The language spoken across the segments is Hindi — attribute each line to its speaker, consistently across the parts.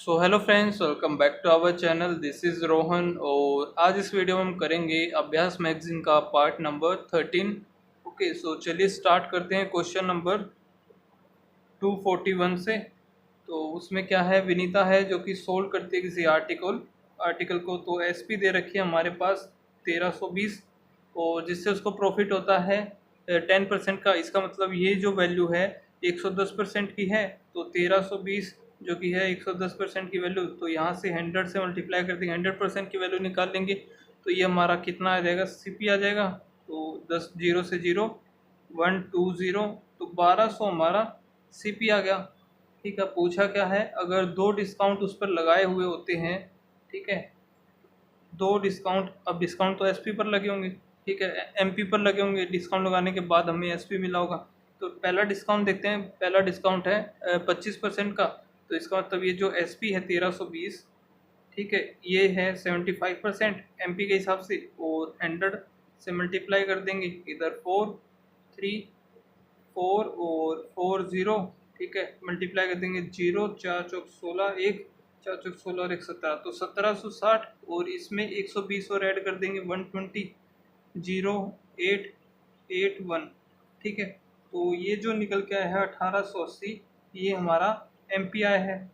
Speaker 1: So hello friends, welcome back to our channel. This is Rohan और आज इस वीडियो में हम करेंगे अभ्यास मैगजीन का पार्ट नंबर 13। ओके, सो चलिए स्टार्ट करते हैं क्वेश्चन नंबर 241 से। तो उसमें क्या है, विनीता है जो कि सोल्व करती है किसी आर्टिकल को। तो एसपी दे रखी है हमारे पास 1320 और जिससे उसको प्रॉफिट होता है 10% का। इसका मतलब ये जो वैल्यू है 110% की है, तो 1320 जो कि है 110% की वैल्यू, तो यहाँ से 100 से मल्टीप्लाई कर देंगे, 100% की वैल्यू निकाल लेंगे। तो ये हमारा कितना आ जाएगा, सीपी आ जाएगा। तो 10 जीरो से जीरो 120, तो 1200 हमारा सीपी आ गया। ठीक है, पूछा क्या है, अगर दो डिस्काउंट उस पर लगाए हुए होते हैं। ठीक है, दो डिस्काउंट, अब डिस्काउंट तो एसपी पर लगे होंगे। ठीक है, एमपी पर लगे होंगे। डिस्काउंट लगाने के बाद हमें एसपी मिला होगा। तो पहला डिस्काउंट देखते हैं। पहला डिस्काउंट है 25% का। तो इसका मतलब ये जो एसपी है 1320, ठीक है, ये है 75% एमपी के हिसाब से, और 100 से मल्टीप्लाई कर देंगे। इधर 4 3 4 और 4 0। ठीक है, मल्टीप्लाई कर देंगे। 0 4 चौक 16, 1 4 चौक 16 और 1 17, तो 1760। और इसमें 120 और ऐड कर देंगे, 120 0881। ठीक है, तो ये जो निकल के आया है 1880, ये हमारा एम पी आया है।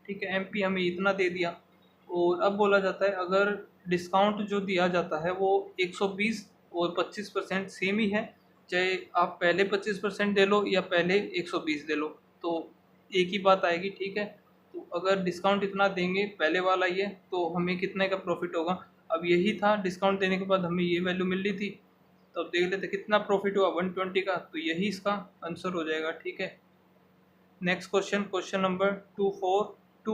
Speaker 1: ठीक है, एम पी हमें इतना दे दिया। और अब बोला जाता है अगर डिस्काउंट जो दिया जाता है वो 120 और 25% सेम ही है, चाहे आप पहले 25% दे लो या पहले 120 दे लो, तो एक ही बात आएगी। ठीक है, तो अगर डिस्काउंट इतना देंगे पहले वाला ये, तो हमें कितने का प्रॉफिट होगा। अब यही था, डिस्काउंट देने के बाद हमें ये वैल्यू मिल रही थी। तो अब देख लेते कितना प्रॉफिट हुआ, 120 का, तो यही इसका आंसर हो जाएगा। ठीक है, नेक्स्ट क्वेश्चन, क्वेश्चन नंबर 242। तो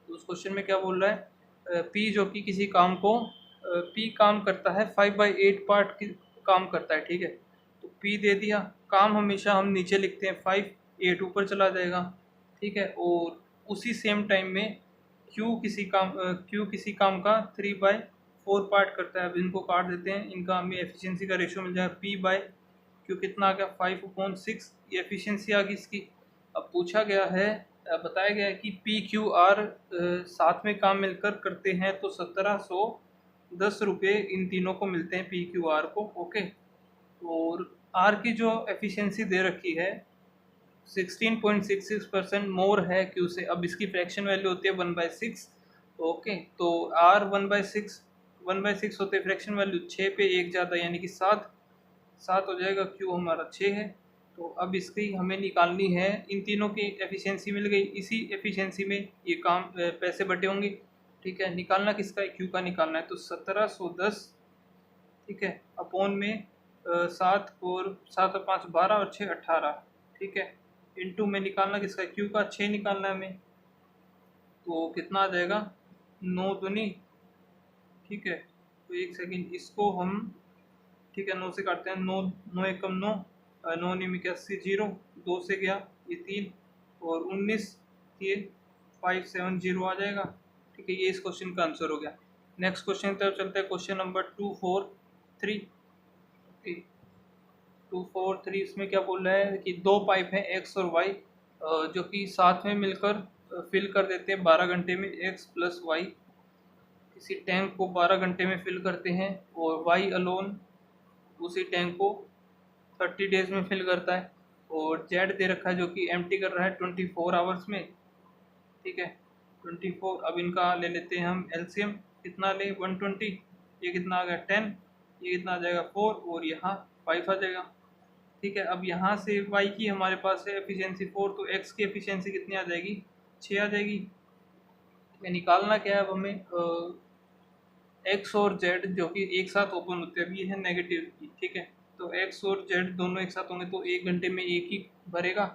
Speaker 1: उस क्वेश्चन में क्या बोल रहा है, पी जो कि किसी काम को, पी काम करता है 5/8 पार्ट की काम करता है। ठीक है, तो पी दे दिया। काम हमेशा हम नीचे लिखते हैं, 5/8 ऊपर चला जाएगा। ठीक है, और उसी सेम टाइम में क्यू किसी काम का 3/4 पार्ट करता है। अब इनको काट देते हैं, इनका हमें एफिशिएंसी का रेशियो मिल जाएगा। पी बाय क्यू कितना आ गया, 5/6, ये एफिशिएंसी आ गई इसकी। अब पूछा गया है, बताया गया है कि पी क्यू आर साथ में काम मिलकर करते हैं, तो 1710 रुपये इन तीनों को मिलते हैं, पी क्यू आर को। ओके, और आर की जो एफिशिएंसी दे रखी है 16.66% मोर है क्यू से। अब इसकी फ्रैक्शन वैल्यू होती है 1/6। ओके, तो आर 1/6 होते, फ्रैक्शन वैल्यू 6 पे 1 ज़्यादा, यानी कि 7 7 हो जाएगा। क्यू हमारा 6 है। तो अब इसकी हमें निकालनी है, इन तीनों की एफिशिएंसी मिल गई, इसी एफिशिएंसी में ये काम पैसे बटे होंगे। ठीक है, निकालना किसका है, क्यू का निकालना है। तो 1710, ठीक है, अपॉन में 7 और 7 और 5 12 और 6 18। ठीक है, इनटू में निकालना किसका है, क्यू का, 6 निकालना है हमें। तो कितना आ जाएगा, 9 दूनी। ठीक है, तो एक सेकेंड, इसको हम, ठीक है, 9 से काटते हैं। 9 9 एकम 9, 9 निम 81, 0 2 से गया ये 3 और 19, ये 570 आ जाएगा। ठीक है, ये इस क्वेश्चन का आंसर हो गया। नेक्स्ट क्वेश्चन की तरफ चलते हैं, क्वेश्चन नंबर 243। 243 इसमें क्या बोल रहा है कि दो पाइप हैं एक्स और वाई, जो कि साथ में मिलकर फिल कर देते हैं 12 घंटे में। एक्स प्लस वाई किसी टैंक को 12 घंटे में फिल करते हैं, और वाई अलोन उसी टैंक को 30 डेज में फिल करता है। और जेड दे रखा है जो कि एम्प्टी कर रहा है 24 आवर्स में। ठीक है, 24। अब इनका ले लेते हैं हम एलसीएम, कितना ले, 120, ये कितना आ गया 10, ये कितना आ जाएगा 4, और यहाँ 5 आ जाएगा। ठीक है, अब यहाँ से वाई की हमारे पास है एफिशिएंसी 4, तो एक्स की एफिशिएंसी कितनी आ जाएगी, 6 आ जाएगी। ठीक है, निकालना क्या है अब हमें, एक्स और जेड जो कि एक साथ ओपन होते हैं, अब ये है नेगेटिव की। ठीक है, तो एक्स और जेड दोनों एक साथ होंगे, तो 1 घंटे में एक ही भरेगा।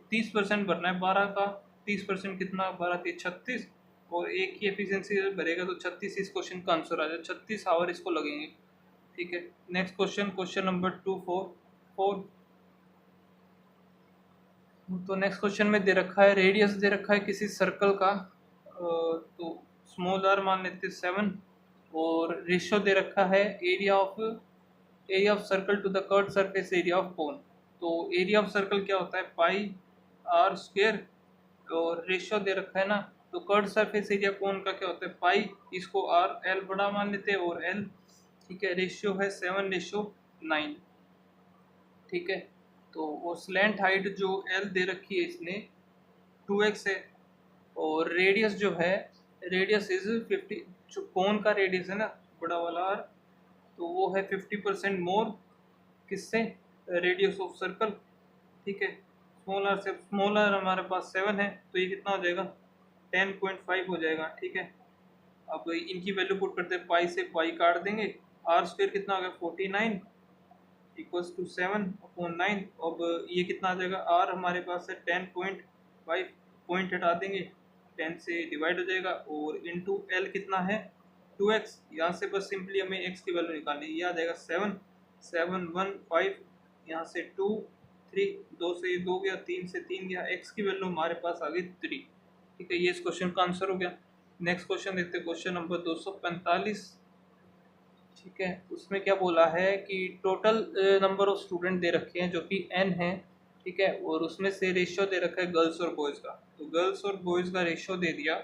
Speaker 1: 30% भरना है 12 का, 30% कितना, 12 3 36, और एक ही एफिशिएंसी भरेगा तो 36 इस क्वेश्चन का आंसर आ जाए। 36 आवर इसको लगेंगे। ठीक है, नेक्स्ट क्वेश्चन, क्वेश्चन नंबर 244। तो नेक्स्ट क्वेश्चन में दे रखा है, रेडियस दे रखा है किसी सर्कल का, तो स्मॉल आर मान लेते 7, और रेशियो दे रखा है area of circle to the curve surface area of cone. तो एरिया ऑफ सर्कल क्या होता है, पाई आर स्क्वेयर, और रेशियो दे रखा है ना, तो कर्ड सरफेस एरिया कोन का क्या होता है पाई, इसको आर एल बड़ा मान लेते हैं और एल, ठीक है, रेशियो है 7:9, ठीक है। तो वो स्लैंट हाइट जो एल दे रखी है इसने 2x है, और रेडियस जो है, रेडियस इज 50, जो कोन का रेडियस है ना बड़ा वाला आर, तो वो है 50% मोर किससे, रेडियस ऑफ सर्कल, ठीक है। स्मॉल आर से स्मॉल आर हमारे पास 7 है, तो ये कितना हो जाएगा 10.5 हो जाएगा, ठीक है। अब इनकी वैल्यू पुट करते हैं, पाई से पाई काट देंगे, आर स्क्वायर कितना हो गया 49 इक्वल्स टू 7/9। अब ये कितना आ जाएगा, आर हमारे पास है 10.5, पॉइंट हटा देंगे, 10 से डिवाइड हो जाएगा, और इंटू एल कितना है 2x, यहाँ से बस सिंपली हमें x की वैल्यू निकालनी है, ये आ जाएगा 7/715, यहाँ से 2 3, 2 से ये 2 गया, 3 से 3 गया, x की वैल्यू हमारे पास आ गई 3, ठीक है। ये इस क्वेश्चन का आंसर हो गया। नेक्स्ट क्वेश्चन देखते हैं, क्वेश्चन नंबर 245, ठीक है। उसमें क्या बोला है कि total number of student they रखे हैं जो कि n है, ठीक है, और उसमें से रेशियो दे रखा है गर्ल्स और बॉयज़ का, तो गर्ल्स और बॉयज़ का रेशियो दे दिया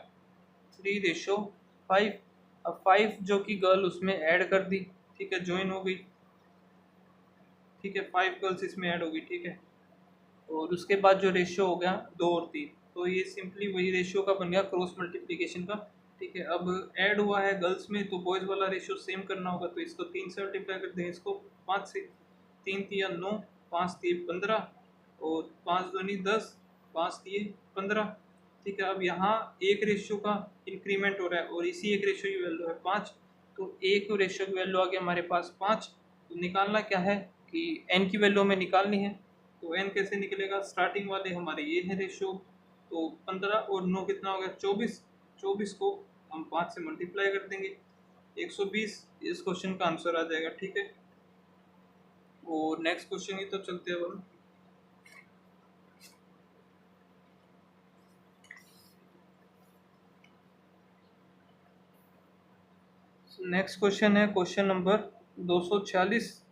Speaker 1: 3:5। अब 5 जो कि गर्ल उसमें ऐड कर दी, ठीक है, ज्वाइन हो गई, ठीक है, 5 गर्ल्स इसमें ऐड होगी, ठीक है। और उसके बाद जो रेशियो हो गया 2 और 3, तो ये सिंपली वही रेशियो का बन गया क्रॉस मल्टीप्लिकेशन का, ठीक है। अब ऐड हुआ है गर्ल्स में, तो बॉयज़ वाला रेशियो सेम करना होगा, तो इसको 3 से मल्टीप्लाई कर दें, इसको 5 से, 3 तिया 9, 5 तिये 15, और 5 दूनी 10, 5 तिये 15, ठीक है। अब यहाँ एक रेशियो का इंक्रीमेंट हो रहा है और इसी एक रेशियो की वैल्यू है 5, तो एक रेशियो की वैल्यू आ गया हमारे पास 5, तो निकालना क्या है कि n की वैल्यू हमें निकालनी है, तो n कैसे निकलेगा, स्टार्टिंग वाले हमारे ये है रेशियो, तो 15 और 9 कितना हो गया 24, 24 को हम 5 से मल्टीप्लाई कर देंगे, 120, इस क्वेश्चन का आंसर आ जाएगा, ठीक है। और नेक्स्ट क्वेश्चन की तो चलते हैं हम। नेक्स्ट क्वेश्चन है क्वेश्चन नंबर 246,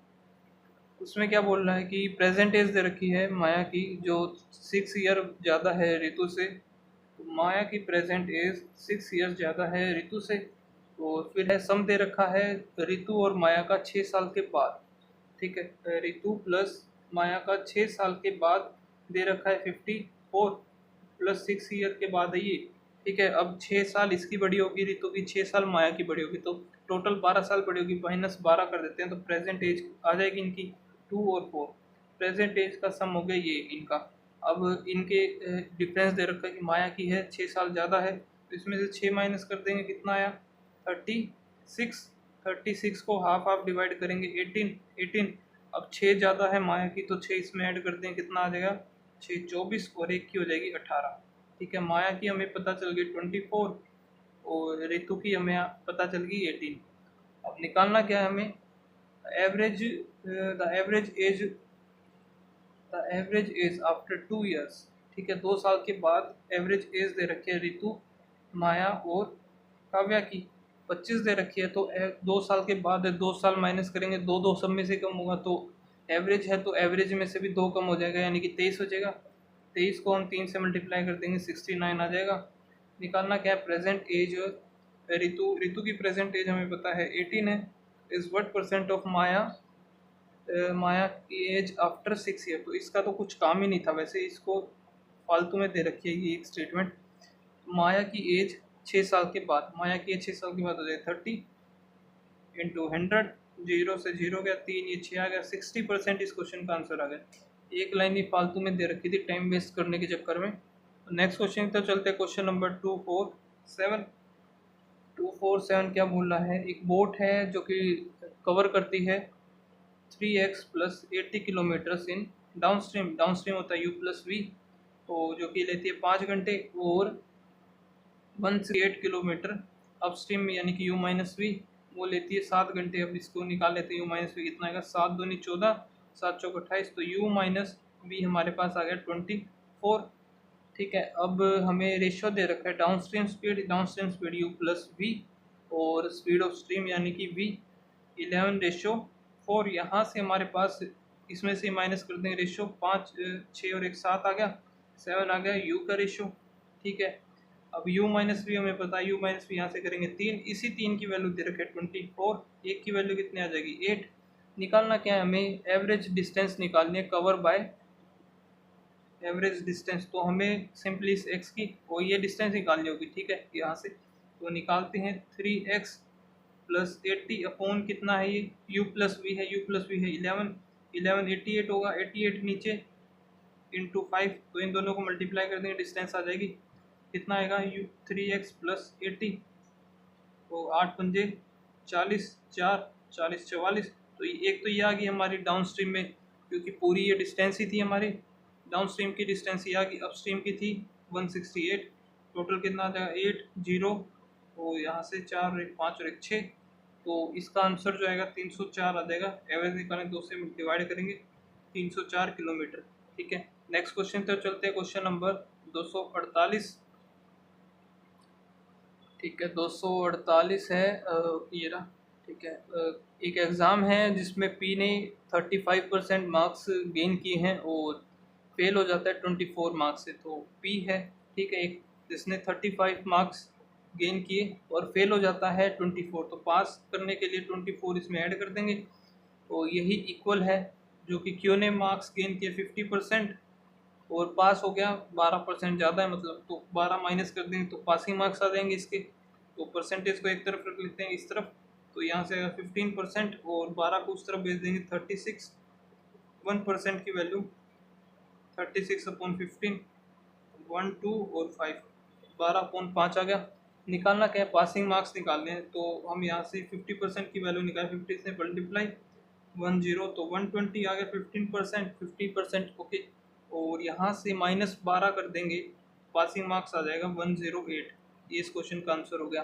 Speaker 1: उसमें क्या बोल रहा है कि प्रेजेंट एज दे रखी है माया की जो 6 ईयर ज़्यादा है ऋतु से, तो माया की प्रेजेंट एज 6 ईयर ज़्यादा है ऋतु से, और फिर है सम दे रखा है ऋतु और माया का 6 साल के बाद, ठीक है, ऋतु प्लस माया का 6 साल के बाद दे रखा है 54 प्लस 6 ईयर के बाद है ये, ठीक है। अब 6 साल इसकी बड़ी होगी ऋतु की, 6 साल माया की बड़ी होगी, तो टोटल 12 साल बड़ी होगी, -12 कर देते हैं, तो प्रेजेंट एज आ जाएगी इनकी 2 और 4, प्रेजेंट एज का सम हो गया ये इनका। अब इनके डिफरेंस दे रखा है कि माया की है 6 साल ज़्यादा है, तो इसमें से 6 माइनस कर देंगे, कितना आया 36, 36 को हाफ हाफ डिवाइड करेंगे 18, 18। अब 6 ज़्यादा है माया की, तो 6 इसमें ऐड कर दें, कितना आ जाएगा 6 24, और एक की हो जाएगी 18, ठीक है। माया की हमें पता चल गई 24 और ऋतु की हमें पता चल गई 18। अब निकालना क्या है हमें, average the average age after 2 years, ठीक है, 2 साल के बाद एवरेज एज दे रखी है ऋतु, माया और काव्या की 25 दे रखी है, तो 2 साल के बाद 2 साल माइनस करेंगे, 2 2 सब में से कम होगा, तो एवरेज है तो एवरेज में से भी 2 कम हो जाएगा, यानी कि 23 हो जाएगा, 23 को हम 3 से मल्टीप्लाई कर देंगे 69 आ जाएगा। निकालना क्या है, प्रेजेंट एज ऋतु की प्रेजेंट एज हमें पता है 18 है, इज व्हाट परसेंट ऑफ माया माया की एज आफ्टर 6 ईयर, तो इसका तो कुछ काम ही नहीं था, वैसे इसको फालतू में दे रखी है ये एक स्टेटमेंट। माया की एज 6 साल के बाद, माया की एज 6 साल के बाद हो जाए 30 इंटू 100, 0 से 0 गया 3, ये 6 आ गया, 60% इस क्वेश्चन का आंसर आ गया। एक लाइन ही फालतू में दे रखी थी टाइम वेस्ट करने के चक्कर में। नेक्स्ट क्वेश्चन तो चलते हैं, क्वेश्चन नंबर 247। 247 क्या बोल रहा है, एक बोट है जो कि कवर करती है 3x प्लस 80 किलोमीटर्स इन डाउनस्ट्रीम, डाउनस्ट्रीम होता है u प्लस वी, तो जो कि लेती है 5 घंटे, और 168 किलोमीटर अपस्ट्रीम में यानी कि u माइनस वी वो लेती है 7 घंटे। अब इसको निकाल लेते हैं, u माइनस वी कितना आएगा, 7 दूनी 14, 7 चौक 28, तो u माइनस वी हमारे पास आ गया 24, ठीक है। अब हमें रेशियो दे रखा है downstream speed u plus v और स्पीड ऑफ स्ट्रीम यानी कि v 11:4। यहाँ से हमारे पास इसमें से माइनस कर देंगे रेशियो, 5 6 और 1 7 आ गया, 7 आ गया u का रेशियो, ठीक है। अब u माइनस वी हमें पता है, u माइनस वी यहाँ से करेंगे 3, इसी 3 की वैल्यू दे रखे 24, एक की वैल्यू कितनी आ जाएगी 8। निकालना क्या है हमें, एवरेज डिस्टेंस निकालनी है कवर बाय एवरेज डिस्टेंस। तो हमें सिंपली इस x की और ये डिस्टेंस निकालनी होगी, ठीक है, यहाँ से। तो निकालते हैं 3x प्लस 80 अपॉन कितना है ये, u प्लस वी है, u प्लस वी है 11, 11 88 होगा, 88 नीचे इंटू 5, तो इन दोनों को मल्टीप्लाई कर देंगे, डिस्टेंस आ जाएगी कितना आएगा, u 3x प्लस 80, तो 8 पंजे 40, 4 40 44। तो एक तो ये आ गई हमारी डाउन स्ट्रीम में, क्योंकि पूरी ये डिस्टेंस ही थी हमारी, डाउन स्ट्रीम की डिस्टेंस ये आ गई, अप स्ट्रीम की थी 168। टोटल कितना आ जाएगा 8 0, तो यहाँ से 4 और 1 5 और 1 6, तो इसका आंसर जो आएगा 304 आ जाएगा। एवरेज निकालें 2 से डिवाइड करेंगे, 304 किलोमीटर, ठीक है। नेक्स्ट क्वेश्चन तो चलते हैं, क्वेश्चन नंबर 248, ठीक है, 248 है ये रहा, ठीक है। एक एग्ज़ाम है जिसमें पी ने 35% मार्क्स गेन किए हैं और फेल हो जाता है 24 मार्क्स से, तो पी है, ठीक है, एक जिसने 35 मार्क्स गेन किए और फेल हो जाता है 24, तो पास करने के लिए 24 इसमें ऐड कर देंगे, तो यही इक्वल है जो कि क्यू ने मार्क्स गेन किए 50% और पास हो गया 12% ज़्यादा है, मतलब तो 12 माइनस कर देंगे तो पासिंग मार्क्स आ जाएंगे इसके। तो परसेंटेज को एक तरफ रख लेते हैं इस तरफ, तो यहाँ से 15% और 12 को उस तरफ भेज देंगे 36, 1% की वैल्यू 36 अपॉन 15, 1 2 और 5, 12 अपॉन 5 आ गया। निकालना क्या है, पासिंग मार्क्स निकालने हैं, तो हम यहाँ से 50% की वैल्यू निकाल, 50 से मल्टीप्लाई 10, तो 120 आ गया, 15% 50%, ओके। और यहाँ से -12 कर देंगे, पासिंग मार्क्स आ जाएगा 108, ये इस क्वेश्चन का आंसर हो गया।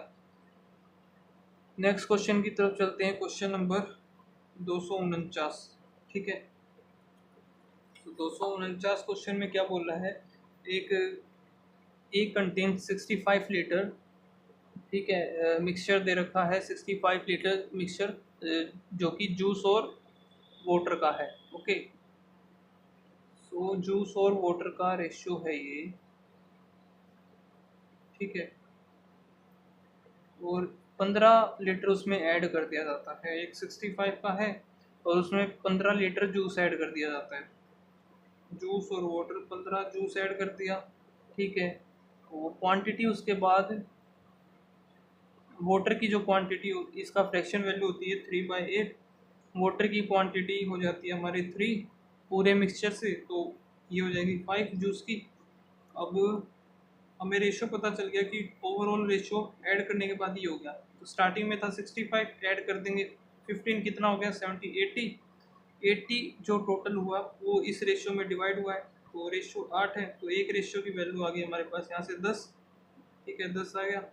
Speaker 1: नेक्स्ट क्वेश्चन की तरफ चलते हैं, क्वेश्चन नंबर 249, ठीक है। तो 249 क्वेश्चन में क्या बोल रहा है, एक कंटेन 65 लीटर, ठीक है, मिक्सचर दे रखा है 65 लीटर मिक्सचर, जो कि जूस और वाटर का है, ओके। सो जूस और वाटर का रेशियो है ये, ठीक है, और 15 लीटर उसमें ऐड कर दिया जाता है, एक 65 का है और उसमें 15 लीटर जूस ऐड कर दिया जाता है, जूस और वाटर 15 जूस ऐड कर दिया, ठीक है। और क्वांटिटी उसके बाद वाटर की जो क्वांटिटी इसका फ्रैक्शन वैल्यू होती है 3/8, वाटर की क्वांटिटी हो जाती है हमारे 3 पूरे मिक्सचर से, तो ये हो जाएगी 5 जूस की। अब हमें रेशियो पता चल गया कि ओवरऑल रेशियो ऐड करने के बाद ये हो गया, तो स्टार्टिंग में था 65, ऐड कर देंगे 15, कितना हो गया 70, 80 जो टोटल हुआ वो इस रेशियो में डिवाइड हुआ है, तो रेशियो 8 है, तो एक रेशियो की वैल्यू आ गई हमारे पास यहाँ से 10, ठीक है, 10 आ गया।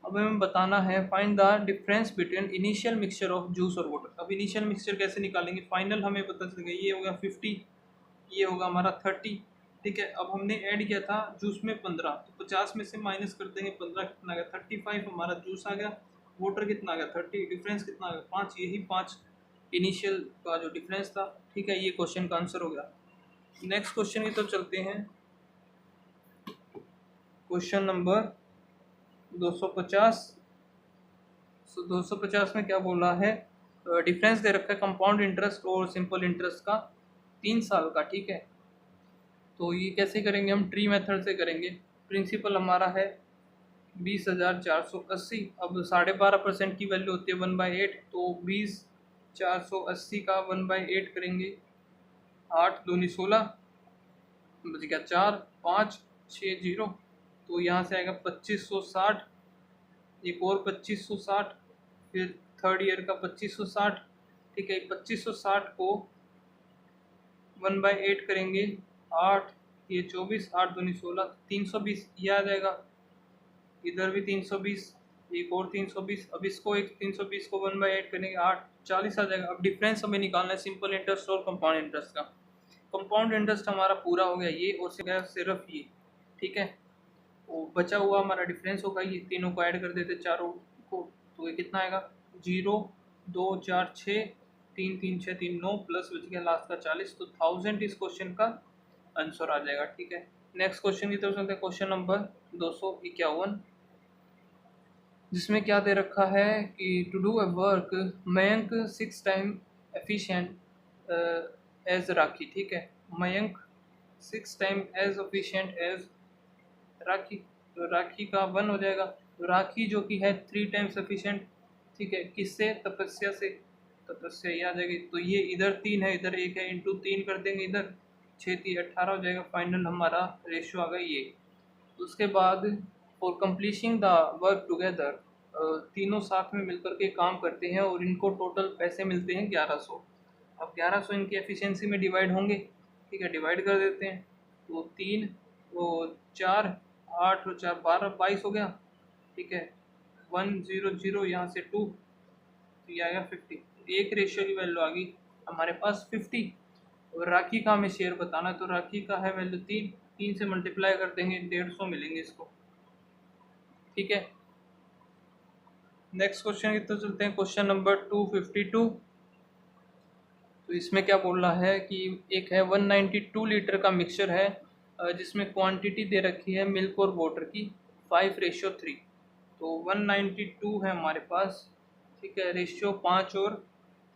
Speaker 1: अब हमें बताना है find the difference between initial mixture of juice और वाटर। अब इनिशियल मिक्सचर कैसे निकालेंगे, फाइनल हमें पता चल गया, ये होगा 50, ये होगा हमारा 30, ठीक है। अब हमने ऐड किया था जूस में 15, तो 50 में से माइनस कर देंगे 15, कितना आ गया 35, हमारा जूस आ गया, वाटर कितना आ गया 30, डिफरेंस कितना आ गया 5, यही 5 इनिशियल का जो डिफरेंस था, ठीक है, ये क्वेश्चन का आंसर हो गया। नेक्स्ट क्वेश्चन की तरफ चलते हैं, क्वेश्चन नंबर 250। 250 में क्या बोला है, डिफरेंस दे रखा है कंपाउंड इंटरेस्ट और सिंपल इंटरेस्ट का 3 साल का, ठीक है। तो ये कैसे करेंगे, हम ट्री मेथड से करेंगे। प्रिंसिपल हमारा है 20,480, अब 12.5% की वैल्यू होती है 1/8, तो 20,480 का 1/8 करेंगे, 8 दूनी 16, बच गया 4 5 6 0, तो यहाँ से आएगा 2560, एक और 2560, फिर थर्ड ईयर का 2560, ठीक है। 2560 को 1/8 करेंगे, 8 ये 24, 8 दूनी 16, 320 ये आ जाएगा, इधर भी 320, एक और 320, अब इसको एक 320 को 1/8 करेंगे, 8 40 आ जाएगा। अब डिफरेंस हमें निकालना है सिंपल इंटरेस्ट और कंपाउंड इंटरेस्ट का। कंपाउंड इंटरेस्ट हमारा पूरा हो गया ये, और सिर्फ ये, ठीक है। वो बचा हुआ हमारा डिफरेंस होगा, ये तीनों को ऐड कर देते चारों को, तो ये कितना आएगा 0 2 4 6 3 3 6 3 9 प्लस बच गया लास्ट का 40, तो 1000 इस क्वेश्चन का आंसर आ जाएगा, ठीक है। नेक्स्ट क्वेश्चन की तरफ चलते हैं, क्वेश्चन नंबर 251, जिसमें क्या दे रखा है कि to do a work Mayank 6 time efficient as Rakhi. ठीक है, Mayank 6 time as efficient as Rakhi, तो राखी का 1 हो जाएगा। तो राखी जो कि है 3 टाइम्स एफिशिएंट, ठीक है, किससे? तपस्या से। तपस्या ये आ जाएगी, तो ये इधर 3 है, इधर 1 है, इंटू 3 कर देंगे, इधर 6 3 18 हो जाएगा। फाइनल हमारा रेशियो आ गया ये। उसके बाद फॉर कंप्लीशिंग द वर्क टुगेदर, तीनों साथ में मिलकर के काम करते हैं और इनको टोटल पैसे मिलते हैं 1100। अब 1100 इनकी एफिशिएंसी में डिवाइड होंगे, ठीक है, डिवाइड कर देते हैं। तो 3 और 4, 8 और 4 12, 22 हो गया। ठीक है, 100 यहाँ से 2, तो ये आएगा 50। एक रेशियो की वैल्यू आ गई हमारे पास 50। और राखी का हमें शेयर बताना है, तो राखी का है वैल्यू 3, 3 से मल्टीप्लाई कर देंगे, 150 मिलेंगे इसको। ठीक है, नेक्स्ट क्वेश्चन की तरफ चलते हैं, क्वेश्चन नंबर 252। तो इसमें क्या बोल रहा है कि एक है 192 लीटर का मिक्सचर है, जिसमें क्वांटिटी दे रखी है मिल्क और वाटर की 5:3। तो 192 है हमारे पास, ठीक है, रेशियो 5 और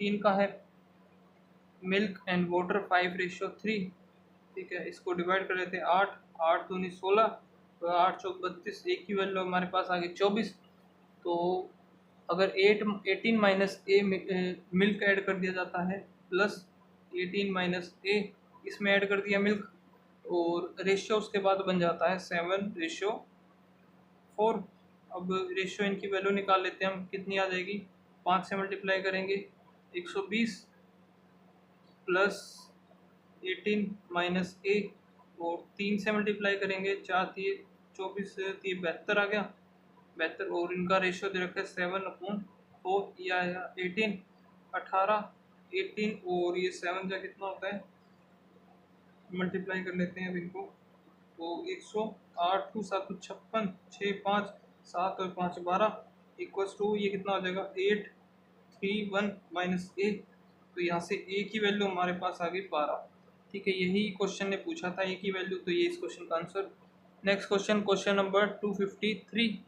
Speaker 1: 3 का है। मिल्क एंड वाटर 5:3, ठीक है, इसको डिवाइड कर लेते हैं। 8 8 दूनी 16, तो 8 चौक 32, एक की वैल्यू हमारे पास आ गई 24। तो अगर 18 माइनस ए मिल्क ऐड कर दिया जाता है, प्लस 18 माइनस ए इसमें ऐड कर दिया मिल्क, और रेशियो उसके बाद बन जाता है 7:4। अब रेशियो इनकी वैल्यू निकाल लेते हैं हम, कितनी आ जाएगी? 5 से मल्टीप्लाई करेंगे 120, प्लस 18 माइनस ए, और 3 से मल्टीप्लाई करेंगे 4 3 24 से 72 आ गया, 72। और इनका रेशियो दे रखा है 7/4, ये आया 18 18 18, और ये 7 का कितना होता है, मल्टीप्लाई कर लेते हैं अब इनको। तो 108 टू 7 56, 6 5 7 और 5 12 इक्वल्स टू, ये कितना हो जाएगा 8 3 1 माइनस ए। तो यहाँ से ए की वैल्यू हमारे पास आ गई 12। ठीक है, यही क्वेश्चन ने पूछा था ए की वैल्यू, तो ये इस क्वेश्चन का answer. Next question, question number 253,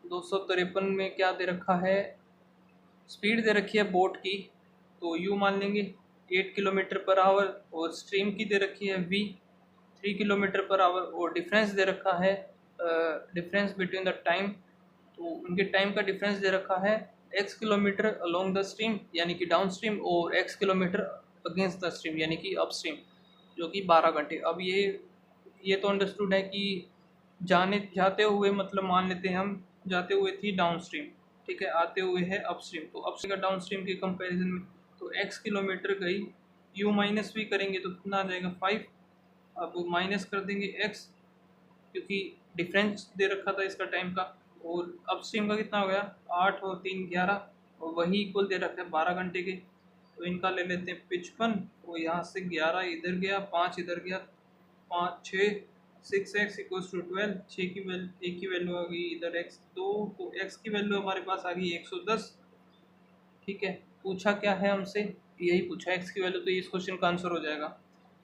Speaker 1: 253 में क्या दे रखा है? स्पीड दे रखी है बोट की, तो यू मान लेंगे 8 किलोमीटर पर आवर, और स्ट्रीम की दे रखी है वी 3 किलोमीटर पर आवर, और डिफरेंस दे रखा है डिफरेंस बिटवीन द टाइम, तो उनके टाइम का डिफरेंस दे रखा है x kilometre along the stream यानी कि डाउन स्ट्रीम, और x kilometre against the stream यानी कि अप स्ट्रीम, जो कि 12 घंटे। अब ये तो अंडरस्टूड है कि जाते हुए, मतलब मान लेते हैं हम जाते हुए थी डाउन स्ट्रीम, ठीक है, आते हुए है अप स्ट्रीम, तो अप स्ट्रीम का डाउन स्ट्रीम के कंपैरिजन में तो x किलोमीटर गई, u माइनस भी करेंगे तो कितना आ जाएगा 5। अब माइनस कर देंगे x, क्योंकि डिफरेंस दे रखा था इसका टाइम का, और अपस्ट्रीम का कितना हो गया 8 और 3 11, और वही इक्वल दे रखा है 12 घंटे के, तो इनका ले लेते हैं 55, और यहाँ से 11 इधर गया, 5 इधर गया, 5 6 6x इक्वल्स टू 12, 6 की वैल्यू, एक की वैल्यू आ गई इधर x 2, तो x की वैल्यू हमारे पास आ गई 110। ठीक है, पूछा क्या है हमसे? यही पूछा x की वैल्यू, तो इस क्वेश्चन का आंसर हो जाएगा।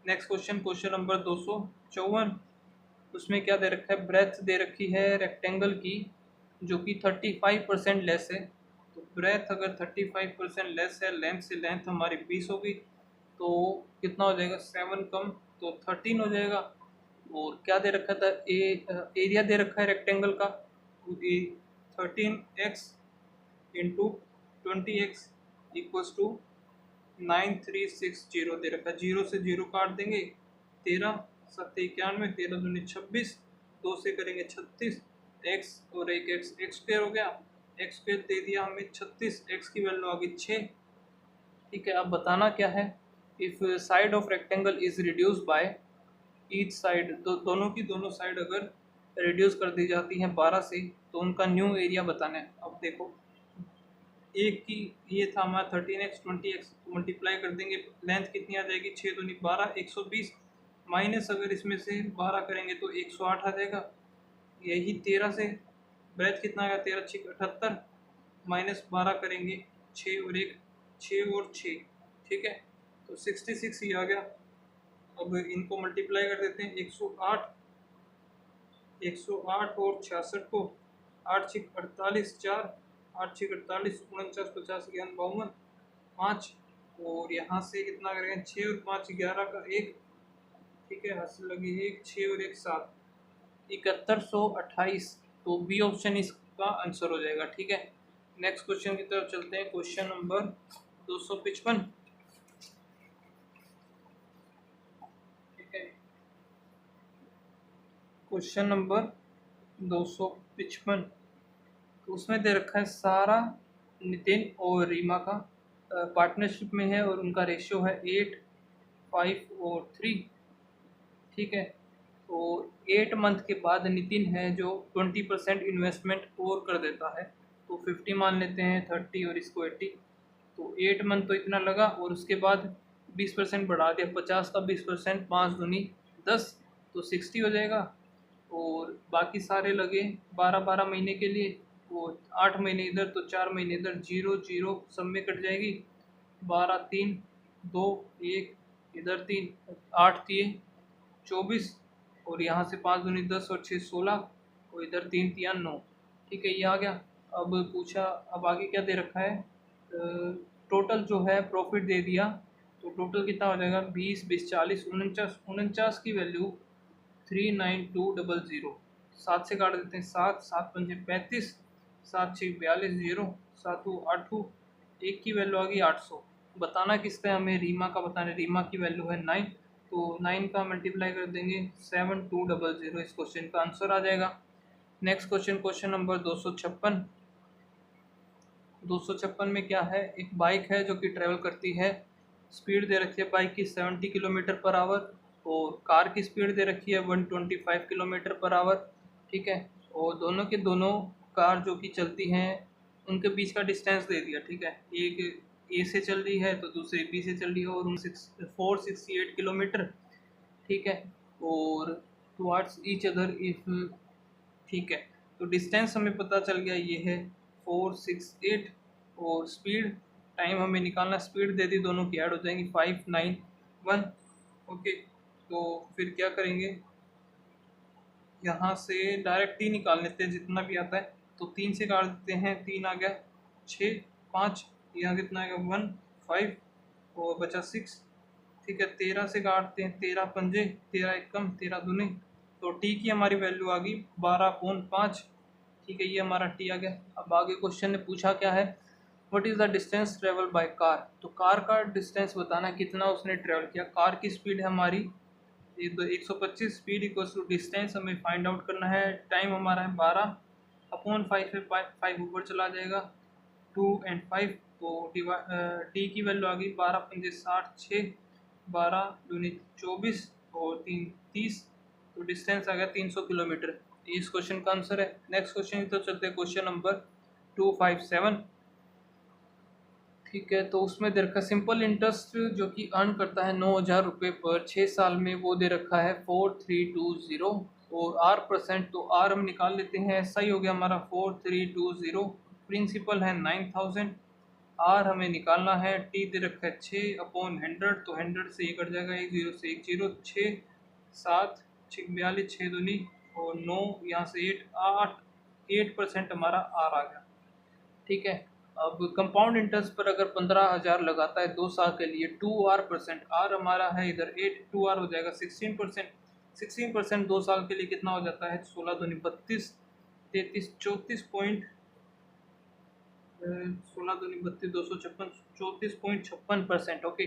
Speaker 1: नेक्स्ट क्वेश्चन, क्वेश्चन नंबर 254, उसमें क्या दे रखा है? ब्रेथ दे रखी है रेक्टेंगल की, जो कि 35% लेस है। तो ब्रेथ अगर 35% लेस है लेंथ से, लेंथ हमारी 20 होगी, तो कितना हो जाएगा 7 कम तो 13 हो जाएगा। और क्या दे रखा था? एरिया दे रखा है रेक्टेंगल का, 13x into 20x equals to 9360 दे रखा है। 0 से 0 काट देंगे, 13 7 91, 13 दूनी 26, 2 से करेंगे 36, x और एक x स्क्वायर हो गया, x स्क्वायर दे दिया हमें 36, x की वैल्यू आ गई 6। ठीक है, अब बताना क्या है? If side of rectangle is reduce by each side, तो दोनों की दोनों साइड अगर रिड्यूस कर दी जाती हैं 12 से, तो उनका न्यू एरिया बताना है। अब देखो, एक की ये था हमारा 13x 20x, मल्टीप्लाई कर देंगे, लेंथ कितनी आ जाएगी 6 दूनी 12 120, माइनस अगर इसमें से 12 करेंगे तो 108 आ जाएगा। यही 13 से ब्रेथ कितना आएगा 13 6 78, माइनस 12 करेंगे 6 और 1 6 और 6, ठीक है, तो 66 ही आ गया। अब इनको मल्टीप्लाई कर देते हैं, 108 और 66 को, 8 6 48, 4 8 6 48, 49 50 11 52 5, और यहाँ से कितना करेंगे, 6 और 5 11 का 1, ठीक है, हासिल लगी 1, 6 और 1 7, 7128। तो बी ऑप्शन इसका आंसर हो जाएगा। ठीक है, नेक्स्ट क्वेश्चन की तरफ चलते हैं। Question number 255। ठीक है, क्वेश्चन नंबर 255, तो उसमें दे रखा है सारा, नितिन और रीमा का पार्टनरशिप में है और उनका रेशियो है 8 5 और 3। ठीक है, तो 8 मंथ के बाद नितिन है जो 20% इन्वेस्टमेंट और कर देता है, तो 50 मान लेते हैं, 30 और इसको 80। तो 8 मंथ तो इतना लगा, और उसके बाद 20% बढ़ा दिया, 50 का 20%, 5 दूनी 10, तो 60 हो जाएगा। और बाकी सारे लगे 12 महीने के लिए, वो 8 महीने इधर तो 4 महीने इधर, 0 0 सब में कट जाएगी, 12 3 2 1 इधर 3, 8 3 24, और यहाँ से 5 दूनी 10 और 6 16, और इधर 3 3 9। ठीक है, ये आ गया। अब पूछा, अब आगे क्या दे रखा है, टोटल जो है प्रॉफिट दे दिया, तो टोटल कितना हो जाएगा, 20 20 40 49, 49 की वैल्यू 39200, 7 से काट देते हैं, 7 7 पंजे 35, 7 6 42 0, 7 8, 1 की वैल्यू आ गई 800। बताना किसका है, हमें रीमा का बताना है, रीमा की वैल्यू है 9, तो 9 का मल्टीप्लाई कर देंगे 7200, इस क्वेश्चन का आंसर आ जाएगा। Next question, question number 256। 256 में क्या है, एक बाइक है जो कि ट्रेवल करती है, स्पीड दे रखी है बाइक की 70 किलोमीटर पर आवर, और कार की स्पीड दे रखी है 125 किलोमीटर पर आवर। ठीक है, और दोनों के दोनों कार जो कि चलती हैं, उनके बीच का डिस्टेंस दे दिया। ठीक है, एक ए से चल रही है तो दूसरी बी से चल रही है, और 468 किलोमीटर। ठीक है, और टुवार्ड्स ईच अदर इफ, ठीक है, तो डिस्टेंस हमें पता चल गया, ये है 468, और स्पीड टाइम हमें निकालना, स्पीड दे दी, दोनों की ऐड हो जाएंगी 591। ओके, तो फिर क्या करेंगे, यहाँ से डायरेक्ट ही निकाल लेते हैं जितना भी आता है, तो 3 से काट देते हैं, 3 आ गया, 6 5, यहाँ कितना आएगा 1 5, और बचा 6। ठीक है, 13 से काटते हैं, 13 पंजे 13 एक कम 13 दूनी, तो टी की हमारी वैल्यू आ गई 12.5। ठीक है, ये हमारा टी आ गया। अब आगे क्वेश्चन ने पूछा क्या है, what is the distance travel by car, तो कार का डिस्टेंस बताना कितना उसने ट्रेवल किया। कार की स्पीड है हमारी 125, स्पीड इक्वल्स टू डिस्टेंस हमें फाइंड आउट करना है, टाइम हमारा है 12/5 से 5 ऊपर चला जाएगा, 2 और 5, तो टी की वैल्यू आ गई 12 पंजे 60, 6 12 दूनी 24, और 3 30, तो डिस्टेंस आ गया 300 किलोमीटर। इस क्वेश्चन का आंसर है। नेक्स्ट क्वेश्चन की तरफ चलते हैं, क्वेश्चन नंबर 257। ठीक है, तो उसमें दे रखा है सिंपल इंटरेस्ट जो कि अर्न करता है 9,000 रुपये पर 6 साल में, वो दे रखा है 4320, और R%, तो R हम निकाल लेते हैं, ऐसा ही हो गया हमारा 4320, प्रिंसिपल है 9000, R हमें निकालना है, T दे रखा है 6/100, तो 100 से ये कट जाएगा, 1 0 से 1 0, 6 7 6 42, 6 दूनी और 9, यहाँ से 8% हमारा R आ गया। ठीक है, अब कंपाउंड इंटरेस्ट पर अगर 15,000 लगाता है 2 साल के लिए, 2R%, आर हमारा है इधर 8, 2R हो जाएगा 16%, 16% 2 साल के लिए कितना हो जाता है, 16 दूनी 32, 33 34 पॉइंट, 16 दूनी 32 256, 34.56%। ओके,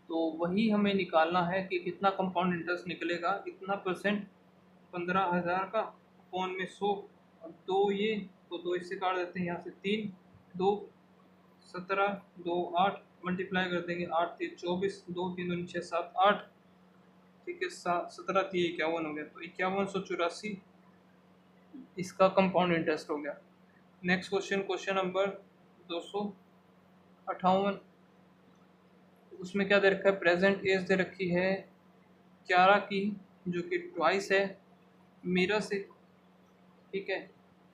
Speaker 1: तो वही हमें निकालना है कि कितना कंपाउंड इंटरेस्ट निकलेगा, इतना परसेंट 15,000 का अपॉन में 100, और 2 ये, तो 2 इससे काट देते हैं, यहाँ से 3 2 17 2 8, मल्टीप्लाई कर देंगे, 8 3 24, 2 3 2 6 7 8। ठीक है, 17 3 51 हो गया, तो 5184 इसका कंपाउंड इंटरेस्ट हो गया। Next question, question number 258। उसमें क्या दे रखा है, प्रेजेंट एज दे रखी है 11 की, जो कि ट्वाइस है मीरा से। ठीक है,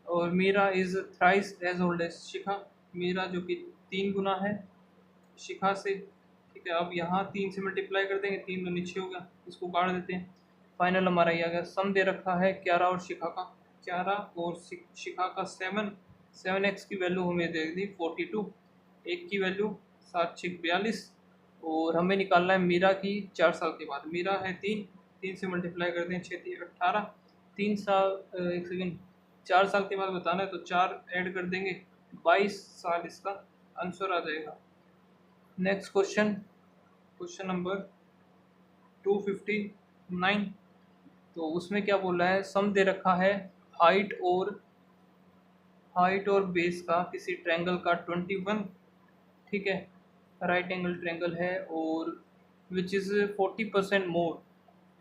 Speaker 1: और Meera is thrice as old as Shikha, Meera जो कि 3 गुना है शिखा से। ठीक है, अब यहाँ 3 से मल्टीप्लाई कर देंगे, 3 दूनी 6 हो गया, इसको काट देते हैं। फाइनल हमारा ये आ गया। सम दे रखा है क्यारा और शिखा का, क्यारा और शिखा का 7x की वैल्यू हमें दे दी 42, एक की वैल्यू 7×6 = 42, और हमें निकालना है मीरा की 4 साल के बाद। मीरा है 3 से मल्टीप्लाई कर दें, 6×3 = 18, 3 साल, एक सेकेंड, 4 साल के बाद बताना है तो 4 ऐड कर देंगे, 22 साल इसका आंसर आ जाएगा। Next question, question number 259। तो उसमें क्या बोला है, सम दे रखा है हाइट और बेस का किसी ट्रायंगल का 21, ठीक है, राइट एंगल ट्रायंगल है, और विच इज़ 40% मोर।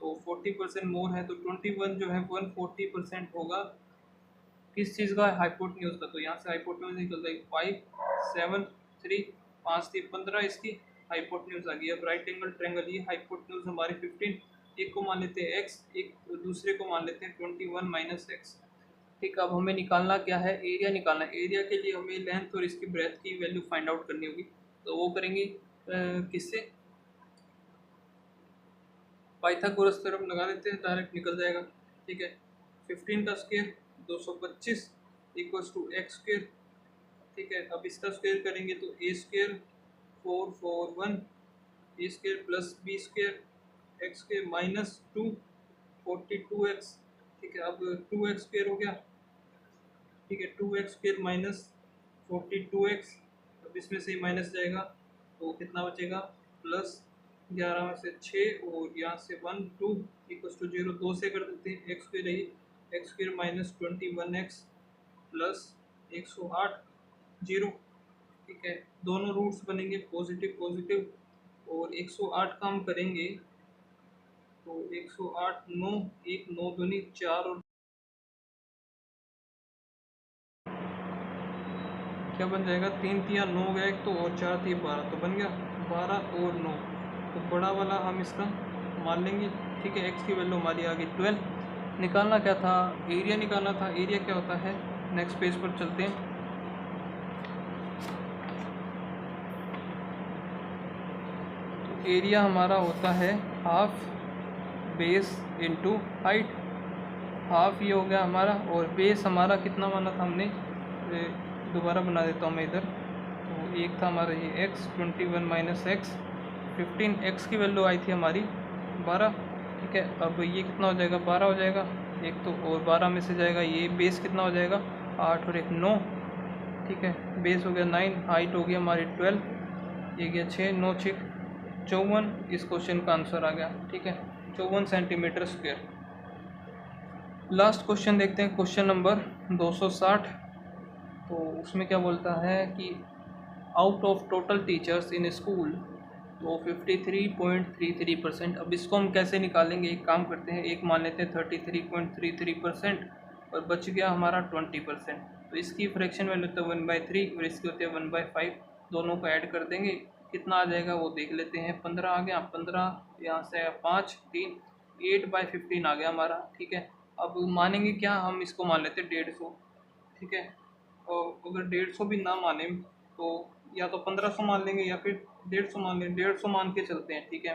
Speaker 1: तो 40% मोर है तो 21 जो है 140% होगा किस चीज़ का, हाइपोटेन्यूज का। तो यहाँ से हाइपोटेन्यूज निकलता है 5 7 3 5 3 15, इसकी हाइपोटेन्यूज आ गई। अब राइट एंगल ट्रायंगल, ये हाइपोटेन्यूज हमारे 15, एक को मान लेते हैं x, एक दूसरे को मान लेते हैं 21 - x। ठीक, अब हमें निकालना क्या है, एरिया निकालना है। एरिया के लिए हमें लेंथ और इसकी ब्रेथ की वैल्यू फाइंड आउट करनी होगी। तो वो करेंगे किससे, पाइथागोरस थ्योरम लगा देते हैं, डायरेक्ट निकल जाएगा। ठीक है, 15 का स्क्वायर 225 = x²। ठीक है, अब इसका स्क्वायर करेंगे तो a² 441, a² + b² x² - 2 42x। ठीक है, अब 2x² हो गया। ठीक है, 2x² - 42x, अब इसमें से माइनस जाएगा तो कितना बचेगा, +11 में से 6 और यहाँ से 1 2 = 0, 2 से कर देते हैं, x² रही, x² - 21x + 108 0। ठीक है, दोनों रूट्स बनेंगे पॉजिटिव पॉजिटिव, और 108 का हम करेंगे तो 108 9, 1 9 दूनी 4, और क्या बन जाएगा, 3 3 9 हो गया, एक तो, और 4 3 12, तो बन गया 12 और 9। तो बड़ा वाला हम इसका मान लेंगे। ठीक है, x की वैल्यू हमारी आ गई 12। निकालना क्या था, एरिया निकालना था। एरिया क्या होता है, नेक्स्ट पेज पर चलते हैं। तो एरिया हमारा होता है half base into height. Half ये हो गया हमारा, और बेस हमारा कितना माना था हमने, दोबारा बना देता हूँ मैं इधर। तो एक था हमारा ये x, 21 - x 15, x की वैल्यू आई थी हमारी 12। ठीक है, अब ये कितना हो जाएगा, 12 हो जाएगा एक तो, और 12 में से जाएगा ये, बेस कितना हो जाएगा 8 और 1 9। ठीक है, बेस हो गया 9, हाइट हो गई हमारी 12, ये गया 6 9 6 54, इस क्वेश्चन का आंसर आ गया। ठीक है, 54 सेंटीमीटर स्क्वायर। लास्ट क्वेश्चन देखते हैं, क्वेश्चन नंबर 260। तो उसमें क्या बोलता है कि out of total teachers in school, तो 53.33%। अब इसको हम कैसे निकालेंगे, एक काम करते हैं, एक मान लेते हैं 33.33% और बच गया हमारा 20%। तो इसकी फ्रैक्शन वैल्यू होता है 1/3 और इसके होते हैं 1/5, दोनों को ऐड कर देंगे, कितना आ जाएगा वो देख लेते हैं। 15 आ गया, 15 यहाँ से आया 5 3 8/15 आ गया हमारा। ठीक है, अब मानेंगे क्या, हम इसको मान लेते हैं 150। ठीक है, और अगर 150 भी ना माने तो या तो 1500 मान लेंगे या फिर 150 मान लेंगे, 150 मान के चलते हैं। ठीक है,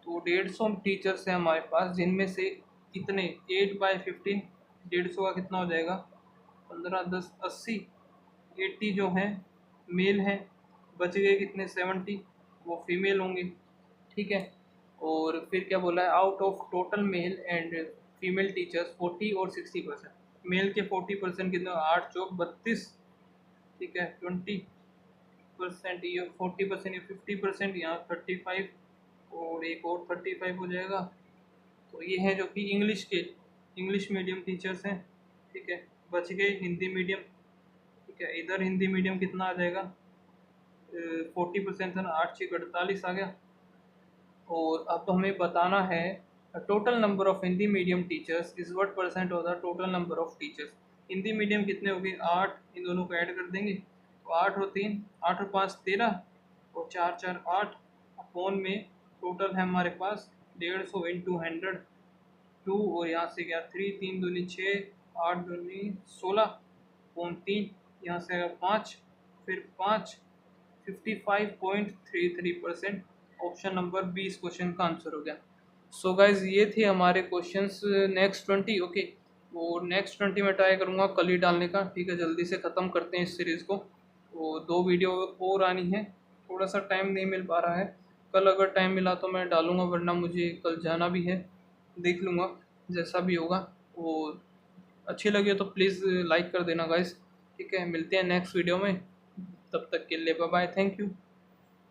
Speaker 1: तो 150 टीचर्स हैं हमारे पास, जिनमें से कितने, 8/15, 150 का कितना हो जाएगा, 15 10 80, 80 जो हैं मेल हैं, बच गए कितने 70, वो फीमेल होंगे। ठीक है, और फिर क्या बोला है, out of total male and female teachers 40 और 60%। मेल के 40% कितना, 8 चौक 32। ठीक है, 20%, ये 40%, ये 50%, यहाँ 35 और एक और 35 हो जाएगा। तो ये है जो कि इंग्लिश मीडियम टीचर्स हैं। ठीक है, बच गए हिंदी मीडियम। ठीक है, इधर हिंदी मीडियम कितना आ जाएगा, 40% था ना, 8 6 48 आ गया। और अब हमें बताना है total number of Hindi medium teachers is what percent होता है total number of teachers. Hindi medium कितने हो गए, 8, इन दोनों को ऐड कर देंगे तो 8 और 3 8 और 5 13 और 4 4 8, अपॉन में टोटल है हमारे पास 150 इंटू 100 2, और यहाँ से गया 3 3 दूनी 6 8 दूनी 16 अपॉन 3, यहाँ से आएगा 5, फिर 5 55.33%। ऑप्शन नंबर बी इस क्वेश्चन का आंसर हो गया। सो गाइज ये थे हमारे क्वेश्चंस नेक्स्ट 20। ओके, और नेक्स्ट 20 में ट्राई करूँगा कल ही डालने का। ठीक है, जल्दी से ख़त्म करते हैं इस सीरीज़ को। तो 2 वीडियो और आनी है, थोड़ा सा टाइम नहीं मिल पा रहा है। कल अगर टाइम मिला तो मैं डालूँगा, वरना मुझे कल जाना भी है, देख लूँगा जैसा भी होगा। और अच्छी लगे तो प्लीज़ लाइक कर देना गाइस। ठीक है, मिलते हैं नेक्स्ट वीडियो में, तब तक के लिए बाय बाय, थैंक यू।